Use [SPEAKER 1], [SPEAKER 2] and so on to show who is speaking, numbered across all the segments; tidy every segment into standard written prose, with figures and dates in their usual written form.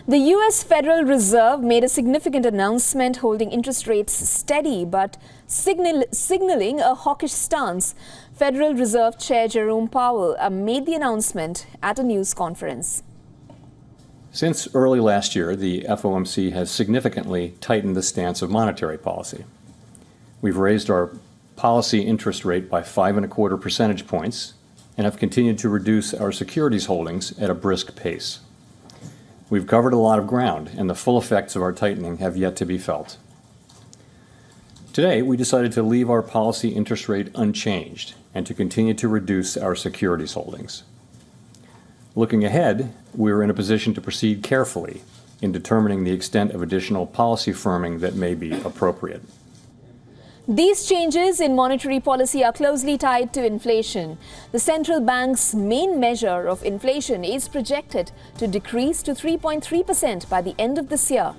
[SPEAKER 1] The U.S. Federal Reserve made a significant announcement holding interest rates steady but signaling a hawkish stance. Federal Reserve Chair Jerome Powell made the announcement at a news conference.
[SPEAKER 2] Since early last year, the FOMC has significantly tightened the stance of monetary policy. We've raised our policy interest rate by 5.25 percentage points and have continued to reduce our securities holdings at a brisk pace. We've covered a lot of ground, and the full effects of our tightening have yet to be felt. Today, we decided to leave our policy interest rate unchanged and to continue to reduce our securities holdings. Looking ahead, we are in a position to proceed carefully in determining the extent of additional policy firming that may be appropriate.
[SPEAKER 1] These changes in monetary policy are closely tied to inflation. The central bank's main measure of inflation is projected to decrease to 3.3% by the end of this year,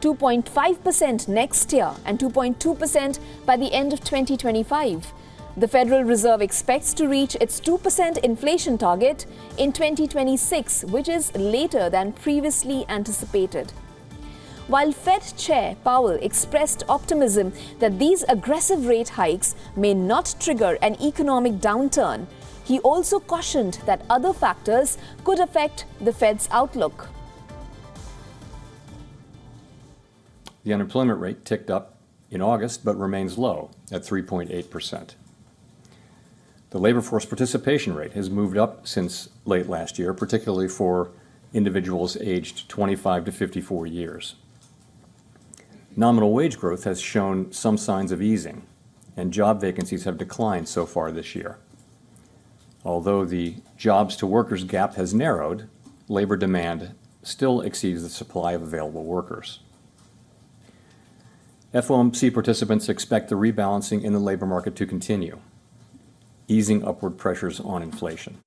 [SPEAKER 1] 2.5% next year, and 2.2% by the end of 2025. The Federal Reserve expects to reach its 2% inflation target in 2026, which is later than previously anticipated. While Fed Chair Powell expressed optimism that these aggressive rate hikes may not trigger an economic downturn, he also cautioned that other factors could affect the Fed's outlook.
[SPEAKER 2] The unemployment rate ticked up in August but remains low at 3.8%. The labor force participation rate has moved up since late last year, particularly for individuals aged 25 to 54 years. Nominal wage growth has shown some signs of easing, and job vacancies have declined so far this year. Although the jobs to workers gap has narrowed, labor demand still exceeds the supply of available workers. FOMC participants expect the rebalancing in the labor market to continue, easing upward pressures on inflation.